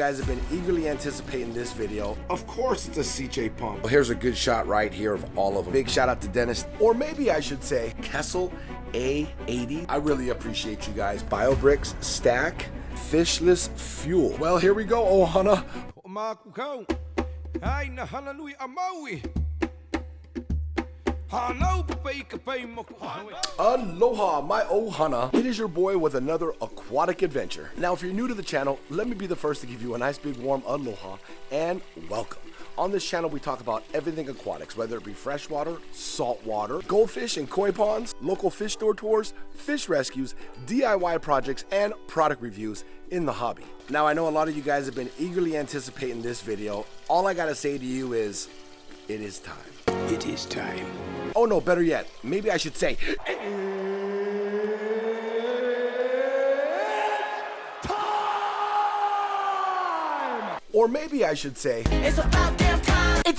You guys have been eagerly anticipating this video. Of course it's a Sicce pump. Well, here's a good shot right here of all of them. Big shout out to Dennis, or maybe I should say Kessel A80. I really appreciate you guys. BioBricks Stack, Fishless Fuel. Well, here we go, Ohana. Aloha, my ohana. It is your boy with another aquatic adventure. Now, if you're new to the channel, let me be the first to give you a nice big warm aloha and welcome. On this channel, we talk about everything aquatics, whether it be freshwater, saltwater, goldfish and koi ponds, local fish store tours, fish rescues, DIY projects, and product reviews in the hobby. Now, I know a lot of you guys have been eagerly anticipating this video. All I gotta say to you is, it is time. It is time. Oh no, better yet, maybe I should say, time! Or maybe I should say, it's about damn time! I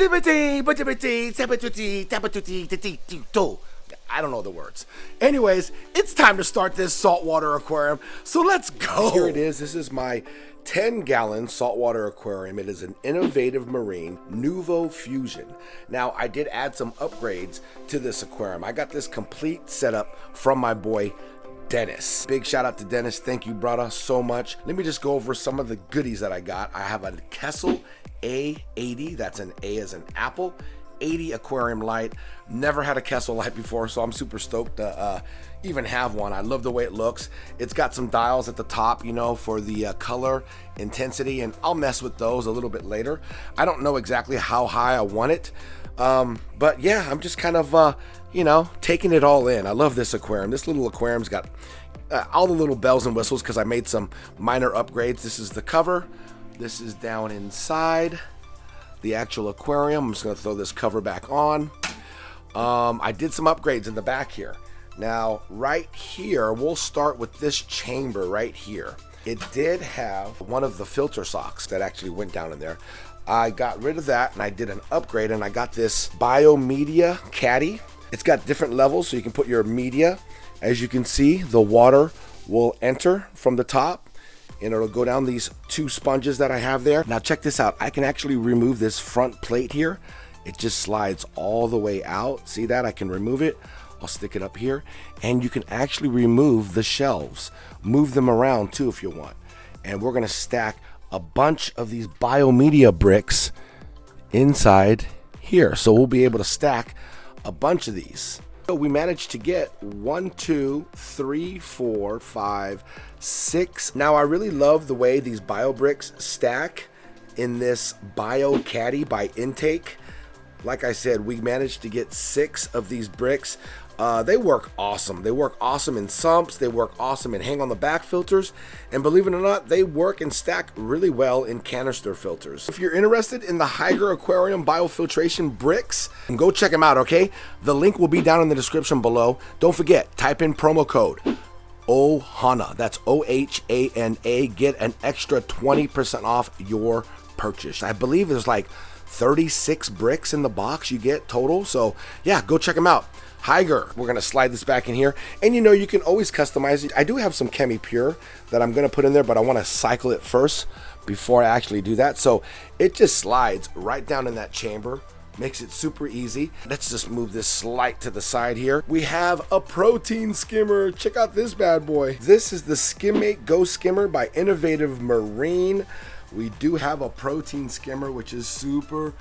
don't know the words. Anyways, it's time to start this saltwater aquarium, so let's go! Here it is. This is my 10-gallon saltwater aquarium. It is an innovative marine Nuvo Fusion. Now, I did add some upgrades to this aquarium. I got this complete setup from my boy Dennis. Big shout out to Dennis. Thank you, brother, so much. Let me just go over some of the goodies that I got. I have a Kessel A80. That's an A as an apple. 80 aquarium light. Never had a Kessel light before, so I'm super stoked to even have one. I love the way it looks. It's got some dials at the top, you know, for the color intensity, and I'll mess with those a little bit later. I don't know exactly how high I want it, but yeah, I'm just kind of you know, taking it all in. I love this aquarium. This little aquarium's got all the little bells and whistles because I made some minor upgrades. This is the cover. This is down inside the actual aquarium. I'm just gonna throw this cover back on. I did some upgrades in the back here. Now, right here, we'll start with this chamber right here. It did have one of the filter socks that actually went down in there. I got rid of that and I did an upgrade, and I got this Media Caddy. It's got different levels so you can put your media. As you can see, the water will enter from the top and it'll go down these two sponges that I have there. Now check this out. I can actually remove this front plate here. It just slides all the way out. See that? I can remove it. I'll stick it up here, and you can actually remove the shelves. Move them around too if you want. And we're gonna stack a bunch of these biomedia bricks inside here. So we'll be able to stack a bunch of these. So we managed to get 1, 2, 3, 4, 5, 6. Now I really love the way these bio bricks stack in this Bio Caddy by Intake. Like I said, we managed to get 6 of these bricks. They work awesome. They work awesome in sumps. They work awesome in hang on the back filters. And believe it or not, they work and stack really well in canister filters. If you're interested in the HYGGER Aquarium biofiltration bricks, go check them out, okay? The link will be down in the description below. Don't forget, type in promo code OHANA. That's OHANA. Get an extra 20% off your purchase. I believe there's like 36 bricks in the box you get total. So yeah, go check them out. HYGGER. We're gonna slide this back in here, and you know, you can always customize it. I do have some Chemi Pure that I'm gonna put in there, but I want to cycle it first before I actually do that. So it just slides right down in that chamber, makes it super easy. Let's just move this slide to the side here. We have a protein skimmer. Check out this bad boy. This is the Skimmate Go Skimmer by Innovative Marine. We do have a protein skimmer, which is super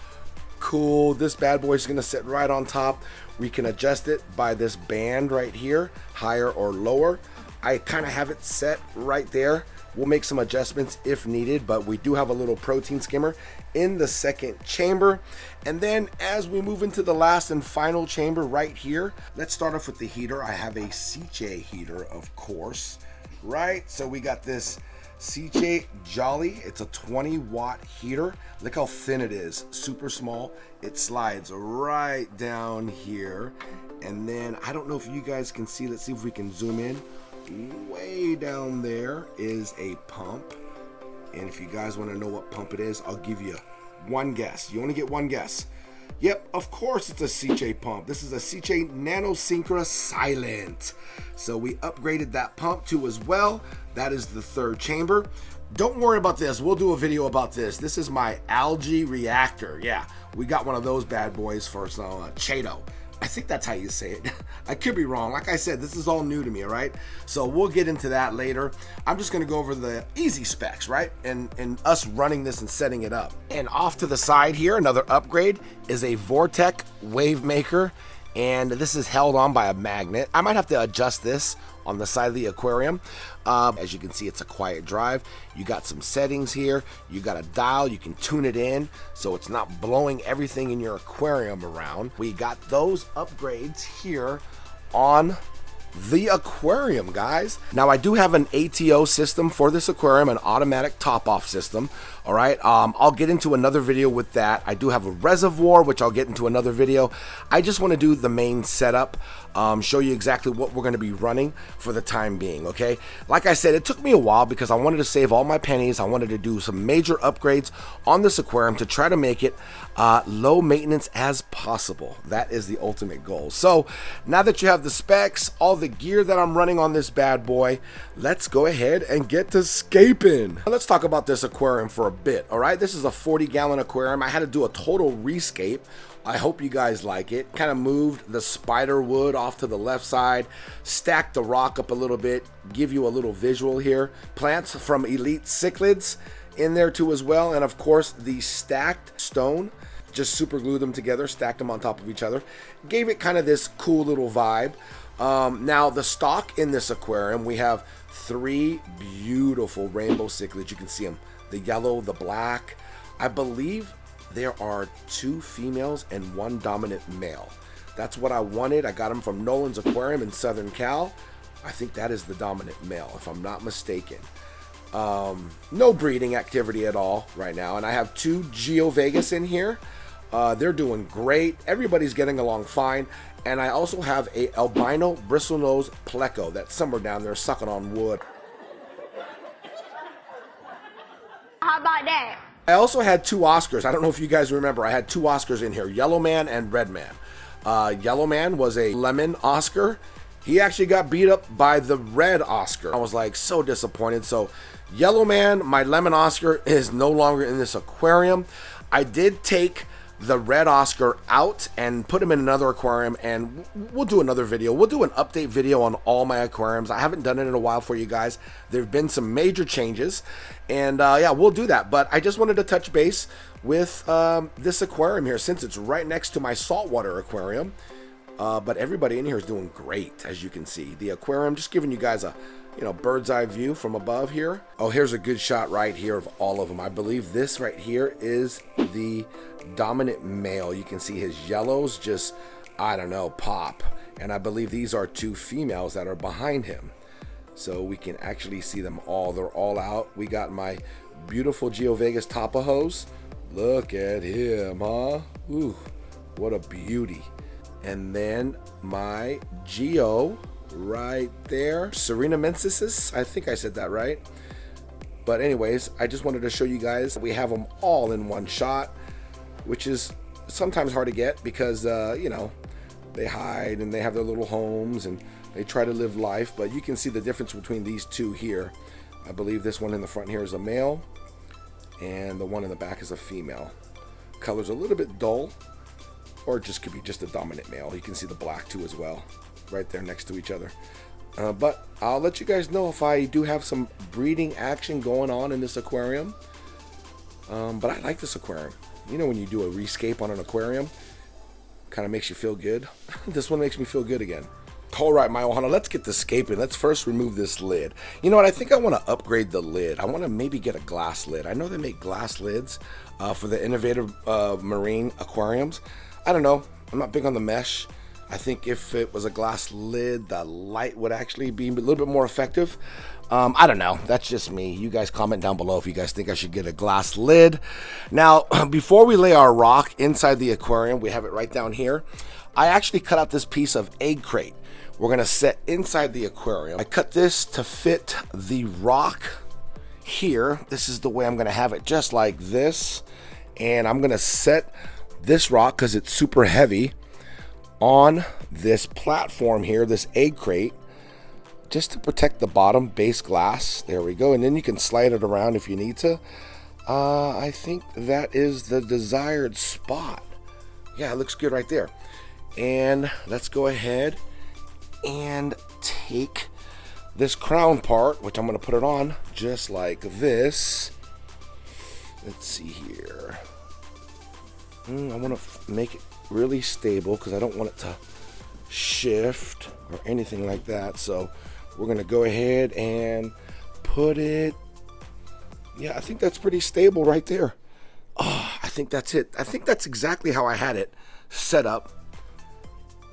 cool. This bad boy is going to sit right on top. We can adjust it by this band right here, higher or lower. I kind of have it set right there. We'll make some adjustments if needed, but we do have a little protein skimmer in the second chamber. And then as we move into the last and final chamber right here, let's start off with the heater. I have a Sicce heater, of course, right? So we got this Sicce Jolly. It's a 20-watt heater. Look how thin it is, super small. It slides right down here. And then I don't know if you guys can see, let's see if we can zoom in. Way down there is a pump. And if you guys want to know what pump it is, I'll give you one guess. You only get one guess. Yep, of course it's a Sicce pump. This is a Sicce Nano Syncra Silent. So we upgraded that pump too as well. That is the third chamber. Don't worry about this. We'll do a video about this. This is my Algae Reactor. Yeah, we got one of those bad boys for Chaeto. I think that's how you say it. I could be wrong. Like I said, this is all new to me, all right? So we'll get into that later. I'm just gonna go over the easy specs, right? And us running this and setting it up. And off to the side here, another upgrade is a Vortec wave maker. And this is held on by a magnet. I might have to adjust this on the side of the aquarium. As you can see, it's a quiet drive. You got some settings here. You got a dial. You can tune it in so it's not blowing everything in your aquarium around. We got those upgrades here on the aquarium, guys. Now I do have an ATO system for this aquarium, an automatic top-off system. All right, I'll get into another video with that. I do have a reservoir, which I'll get into another video. I just want to do the main setup, show you exactly what we're going to be running for the time being. Okay, like I said, it took me a while because I wanted to save all my pennies. I wanted to do some major upgrades on this aquarium to try to make it low maintenance as possible. That is the ultimate goal. So now that you have the specs, all the gear that I'm running on this bad boy, let's go ahead and get to scaping. Let's talk about this aquarium for a bit. All right, this is a 40-gallon aquarium. I had to do a total rescape. I hope you guys like it. Kind of moved the spider wood off to the left side, stacked the rock up a little bit, give you a little visual here. Plants from Elite Cichlids in there too as well, and of course the stacked stone. Just super glued them together, stacked them on top of each other, gave it kind of this cool little vibe. Now the stock in this aquarium, we have 3 beautiful rainbow cichlids. You can see them, the yellow, the black. I believe there are 2 females and 1 dominant male. That's what I wanted. I got them from Nolan's Aquarium in Southern Cal. I think that is the dominant male, if I'm not mistaken. No breeding activity at all right now. And I have 2 Geovegas in here. They're doing great. Everybody's getting along fine. And I also have a albino bristlenose pleco that's somewhere down there sucking on wood. How about that? I also had 2 Oscars. I don't know if you guys remember. I had 2 Oscars in here, Yellow Man and Red Man. Yellow Man was a lemon Oscar. He actually got beat up by the red Oscar. I was like so disappointed. So Yellow Man, my lemon Oscar, is no longer in this aquarium. I did take the red Oscar out and put him in another aquarium, and we'll do another video. We'll do an update video on all my aquariums. I haven't done it in a while for you guys. There have been some major changes, and yeah, we'll do that. But I just wanted to touch base with this aquarium here since it's right next to my saltwater aquarium. But everybody in here is doing great, as you can see. The aquarium, just giving you guys a bird's eye view from above here. Oh, here's a good shot right here of all of them. I believe this right here is the dominant male. You can see his yellows just, I don't know, pop. And I believe these are 2 females that are behind him. So we can actually see them all. They're all out. We got my beautiful Geovegas Tapajos. Look at him, huh? Ooh, what a beauty. And then my Geo right there, Serena Mensis, I think I said that right. But anyways, I just wanted to show you guys we have them all in one shot, which is sometimes hard to get because they hide and they have their little homes and they try to live life. But you can see the difference between these 2 here. I believe this one in the front here is a male and the one in the back is a female. Color's a little bit dull, or it just could be just a dominant male. You can see the black too as well, right there next to each other. But I'll let you guys know if I do have some breeding action going on in this aquarium. But I like this aquarium. You know, when you do a rescape on an aquarium, kind of makes you feel good. This one makes me feel good again. All right, my ohana, let's get the scaping. Let's first remove this lid. You know what? I think I want to upgrade the lid. I want to maybe get a glass lid. I know they make glass lids for the innovative marine aquariums. I don't know. I'm not big on the mesh. I think if it was a glass lid, the light would actually be a little bit more effective. I don't know. That's just me. You guys comment down below if you guys think I should get a glass lid. Now, before we lay our rock inside the aquarium, we have it right down here. I actually cut out this piece of egg crate. We're going to set inside the aquarium. I cut this to fit the rock here. This is the way I'm going to have it, just like this. And I'm going to set this rock, because it's super heavy, on this platform here, this egg crate, just to protect the bottom base glass. There we go. And then you can slide it around if you need to. I think that is the desired spot. Yeah, it looks good right there. And let's go ahead and take this crown part, which I'm going to put it on just like this. Let's see here. I want to make it really stable because I don't want it to shift or anything like that. So we're going to go ahead and put it. Yeah, I think that's pretty stable right there. Oh, I think that's it. I think that's exactly how I had it set up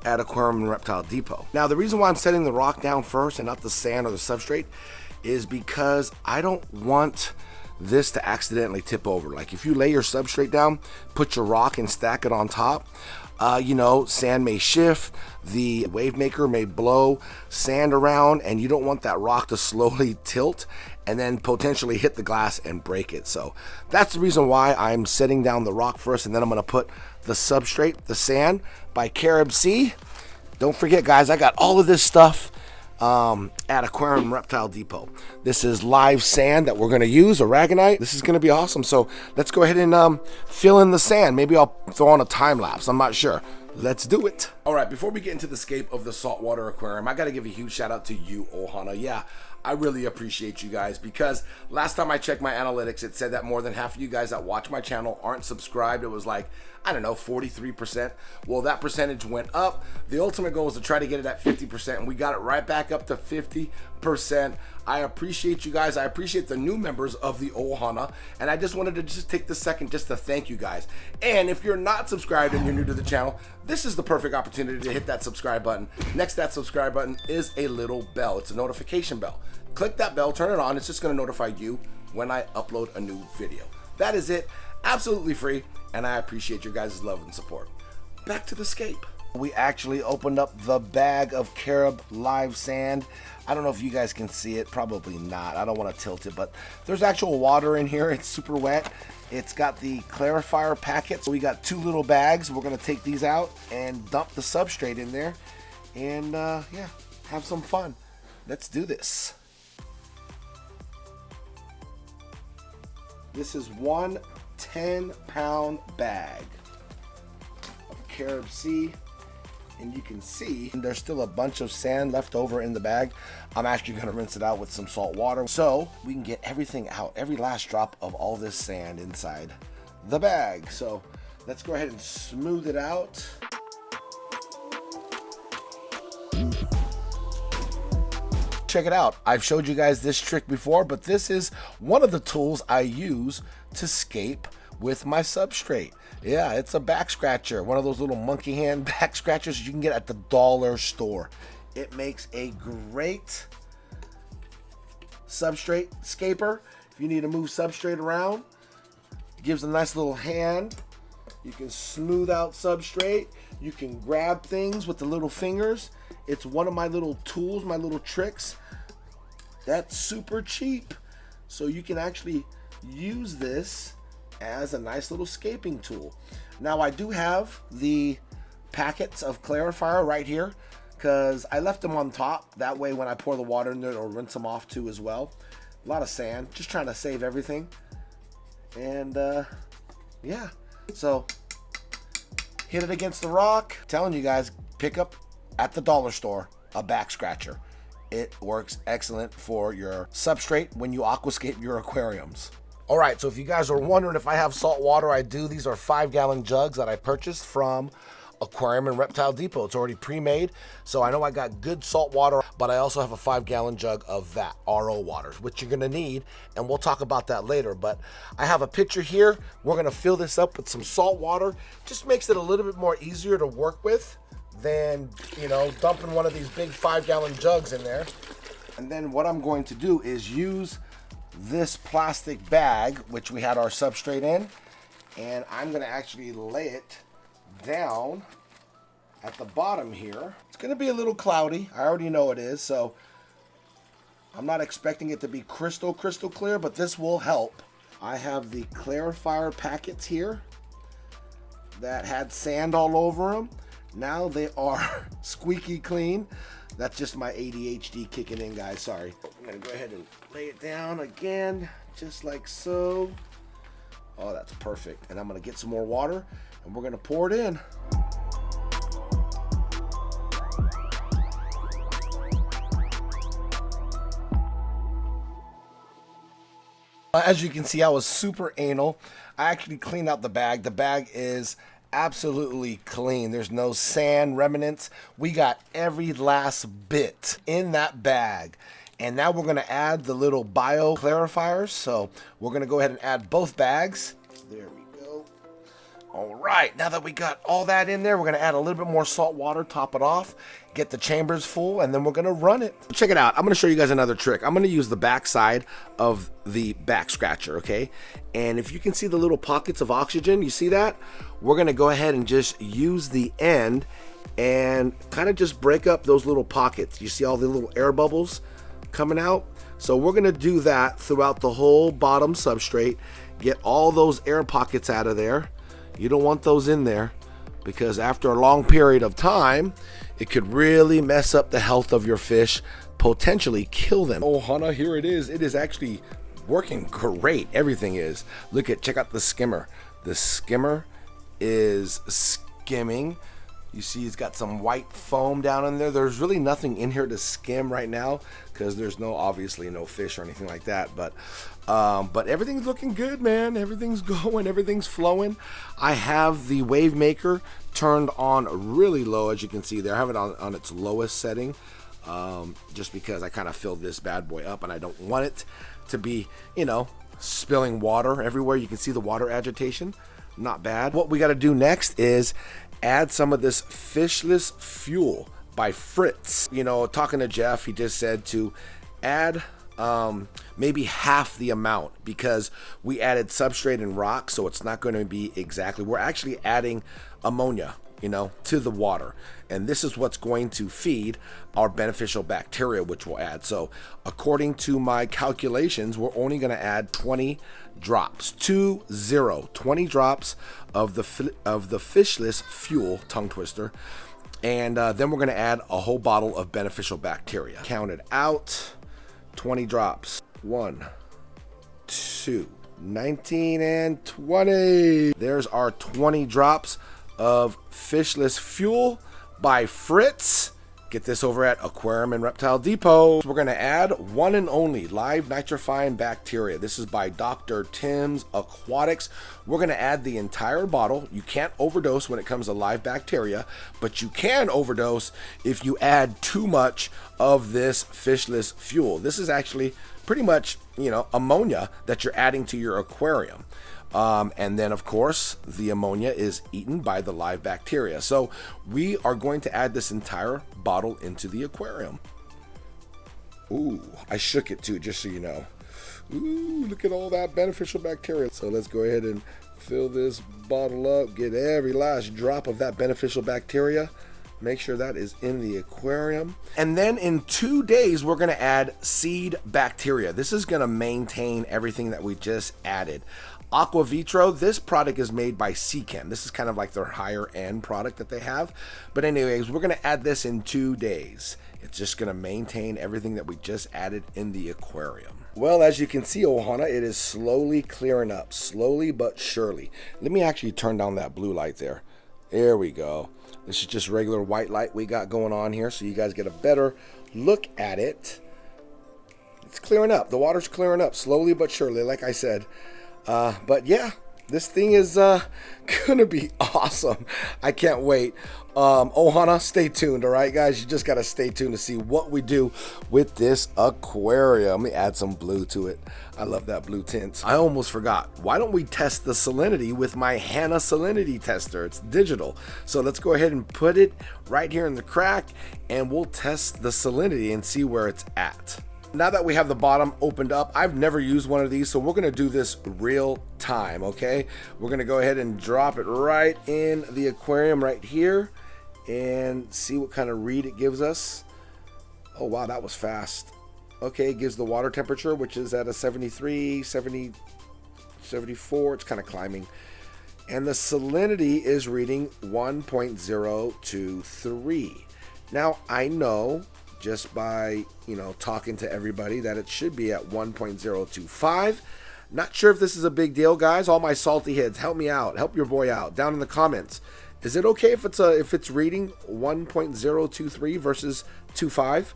at Aquarium and Reptile Depot. Now, the reason why I'm setting the rock down first and not the sand or the substrate is because I don't want this to accidentally tip over. Like if you lay your substrate down, put your rock and stack it on top, you know, sand may shift, the wave maker may blow sand around, and you don't want that rock to slowly tilt and then potentially hit the glass and break it. So that's the reason why I'm setting down the rock first, and then I'm going to put the substrate, the sand by Carib Sea. Don't forget, guys, I got all of this stuff at Aquarium Reptile Depot. This is live sand that we're going to use, aragonite. This is going to be awesome. So let's go ahead and fill in the sand. Maybe I'll throw on a time lapse. I'm not sure. Let's do it. All right, before we get into the scape of the saltwater aquarium, I got to give a huge shout out to you, Ohana. Yeah, I really appreciate you guys, because last time I checked my analytics, it said that more than half of you guys that watch my channel aren't subscribed. It was like, I don't know, 43%. Well, that percentage went up. The ultimate goal was to try to get it at 50%, and we got it right back up to 50%. I appreciate you guys. I appreciate the new members of the Ohana, and I just wanted to just take the second just to thank you guys. And if you're not subscribed and you're new to the channel, this is the perfect opportunity to hit that subscribe button. Next to that subscribe button is a little bell. It's a notification bell. Click that bell, turn it on. It's just going to notify you when I upload a new video. That is it. Absolutely free, and I appreciate your guys' love and support. Back to the scape. We actually opened up the bag of Carib live sand. I don't know if you guys can see it, probably not. I don't want to tilt it, but there's actual water in here. It's super wet. It's got the clarifier packet. So we got 2 little bags. We're going to take these out and dump the substrate in there and yeah, have some fun. Let's do this. This is one 10-pound bag of Carib Sea, and you can see there's still a bunch of sand left over in the bag. I'm actually going to rinse it out with some salt water so we can get everything out, every last drop of all this sand inside the bag. So let's go ahead and smooth it out. Check it out. I've showed you guys this trick before, but this is one of the tools I use to scape with my substrate. Yeah, it's a back scratcher, one of those little monkey hand back scratchers you can get at the dollar store. It makes a great substrate scaper. If you need to move substrate around, it gives a nice little hand. You can smooth out substrate. You can grab things with the little fingers. It's one of my little tools, my little tricks. That's super cheap. So you can actually use this as a nice little scaping tool. Now I do have the packets of clarifier right here because I left them on top. That way when I pour the water in there, it'll rinse them off too as well. A lot of sand, just trying to save everything. And yeah, so hit it against the rock. Telling you guys, pick up at the dollar store a back scratcher. It works excellent for your substrate when you aquascape your aquariums. All right, so if you guys are wondering if I have salt water, I do. These are 5-gallon jugs that I purchased from Aquarium and Reptile Depot. It's already pre-made, so I know I got good salt water, but I also have a 5-gallon jug of that RO water, which you're gonna need, and we'll talk about that later. But I have a pitcher here. We're gonna fill this up with some salt water. Just makes it a little bit more easier to work with than, you know, dumping one of these big 5-gallon jugs in there. And then what I'm going to do is use this plastic bag, which we had our substrate in, and I'm going to actually lay it down at the bottom here. It's going to be a little cloudy. I already know it is, so I'm not expecting it to be crystal clear, but this will help. I have the clarifier packets here. that had sand all over them. Now they are squeaky clean. That's just my ADHD kicking in, guys. Sorry. I'm gonna go ahead and lay it down again, just like so. Oh, that's perfect. And I'm gonna get some more water and we're gonna pour it in. As you can see, I was super anal. I actually cleaned out the bag. The bag is absolutely clean. There's no sand remnants. We got every last bit in that bag. And now we're gonna add the little bio clarifiers. So we're gonna go ahead and add both bags. There we go. All right, now that we got all that in there, we're gonna add a little bit more salt water, top it off, get the chambers full, and then we're gonna run it. Check it out. I'm gonna show you guys another trick. I'm gonna use the back side of the back scratcher, okay? And if you can see the little pockets of oxygen, you see that? We're gonna go ahead and just use the end and kind of just break up those little pockets. You see all the little air bubbles coming out? So we're gonna do that throughout the whole bottom substrate, get all those air pockets out of there. You don't want those in there because after a long period of time, it could really mess up the health of your fish, potentially kill them. Oh, Hana, here it is. It is actually working great. Everything is. Check out the skimmer. The skimmer is skimming. You see it's got some white foam down in there. There's really nothing in here to skim right now because there's obviously no fish or anything like that. But everything's looking good, man. Everything's going, everything's flowing. I have the wave maker turned on really low, as you can see there. I have it on its lowest setting just because I kind of filled this bad boy up and I don't want it to be, spilling water everywhere. You can see the water agitation. Not bad. What we got to do next is add some of this Fishless Fuel by FITZ. Talking to Jeff, he just said to add maybe half the amount because we added substrate and rock, so it's not going to be exactly. We're actually adding ammonia, to the water, and this is what's going to feed our beneficial bacteria, which we'll add. So according to my calculations, we're only going to add 20 drops, 20 drops of the Fishless Fuel tongue twister, and then we're going to add a whole bottle of beneficial bacteria. Count it out. 20 drops. 1, 2, 19, and 20. There's our 20 drops of Fishless Fuel by FITZ. Get this over at Aquarium and Reptile Depot. We're going to add one and only live nitrifying bacteria. This is by Dr. Tim's Aquatics. We're going to add the entire bottle. You can't overdose when it comes to live bacteria, but you can overdose if you add too much of this Fishless Fuel. This is actually pretty much, ammonia that you're adding to your aquarium. And then, of course, the ammonia is eaten by the live bacteria. So we are going to add this entire bottle into the aquarium. Ooh, I shook it too, just so you know. Ooh, look at all that beneficial bacteria. So let's go ahead and fill this bottle up, get every last drop of that beneficial bacteria. Make sure that is in the aquarium. And then in 2 days, we're gonna add seed bacteria. This is gonna maintain everything that we just added. Aqua Vitro, this product is made by Sicce. This is kind of like their higher end product that they have. But anyways, we're gonna add this in 2 days. It's just gonna maintain everything that we just added in the aquarium. Well, as you can see, Ohana, it is slowly clearing up, slowly but surely. Let me actually turn down that blue light there. There we go. This is just regular white light we got going on here, so you guys get a better look at it. It's clearing up. The water's clearing up slowly but surely, like I said. But yeah, this thing is gonna be awesome. I can't wait. Ohana, stay tuned, all right, guys? You just gotta stay tuned to see what we do with this aquarium. Let me add some blue to it. I love that blue tint. I almost forgot. Why don't we test the salinity with my HANA Salinity Tester? It's digital. So let's go ahead and put it right here in the crack, and we'll test the salinity and see where it's at. Now that we have the bottom opened up, I've never used one of these, so we're gonna do this real time, okay? We're gonna go ahead and drop it right in the aquarium right here and see what kind of read it gives us. Oh wow, that was fast. Okay, it gives the water temperature, which is at a 73, 70, 74. It's kind of climbing. and the salinity is reading 1.023. Now, I know just by, talking to everybody that it should be at 1.025. Not sure if this is a big deal, guys. All my salty heads, help me out. Help your boy out down in the comments. Is it okay if it's reading 1.023 versus 2.5?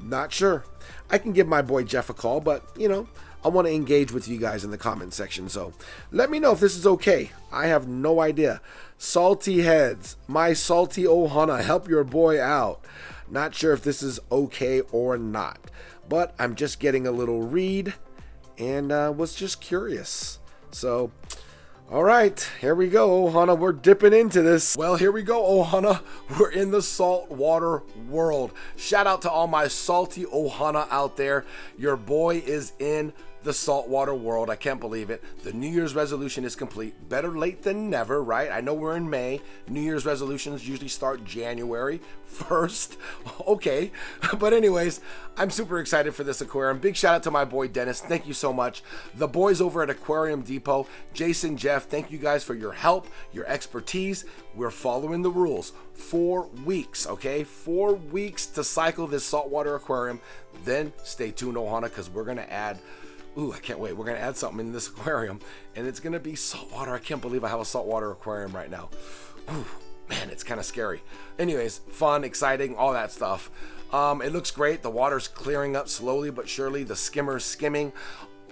Not sure. I can give my boy Jeff a call, but, I want to engage with you guys in the comment section. So let me know if this is okay. I have no idea. Salty heads, my salty ohana, help your boy out. Not sure if this is okay or not, but I'm just getting a little read and was just curious. So, all right, here we go, ohana. We're dipping into this. Well, here we go, ohana. We're in the saltwater world. Shout out to all my salty ohana out there. Your boy is in the saltwater world. I can't believe it. The New Year's resolution is complete. Better late than never, right? I know we're in May. New Year's resolutions usually start January 1st. Okay. But anyways, I'm super excited for this aquarium. Big shout out to my boy Dennis. Thank you so much. The boys over at Aquarium Depot, Jason, Jeff, thank you guys for your help, your expertise. We're following the rules. 4 weeks, okay? 4 weeks to cycle this saltwater aquarium. Then stay tuned, ohana, because we're going to add I can't wait. We're going to add something in this aquarium, and it's going to be saltwater. I can't believe I have a saltwater aquarium right now. Ooh, man, it's kind of scary. Anyways, fun, exciting, all that stuff. It looks great. The water's clearing up slowly but surely. The skimmer's skimming.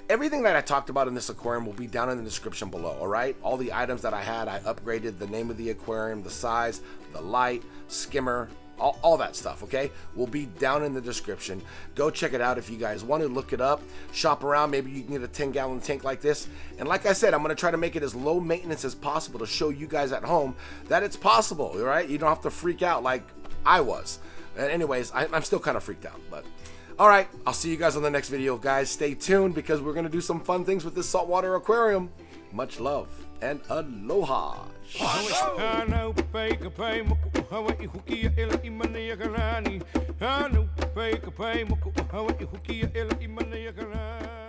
Everything that I talked about in this aquarium will be down in the description below, all right? All the items that I had, I upgraded the name of the aquarium, the size, the light, skimmer, all that stuff, okay, will be down in the description. Go check it out if you guys want to look it up, shop around. Maybe you can get a 10-gallon tank like this. And like I said, I'm going to try to make it as low maintenance as possible to show you guys at home that it's possible, all right? You don't have to freak out like I was. And anyways, I'm still kind of freaked out, but all right, I'll see you guys on the next video. Guys, stay tuned because we're going to do some fun things with this saltwater aquarium. Much love and aloha. Ano pay kapay mo hawa ihukia ela imana yakalani. Ano pay kapay mo hawa ihukia ela imana yakalani.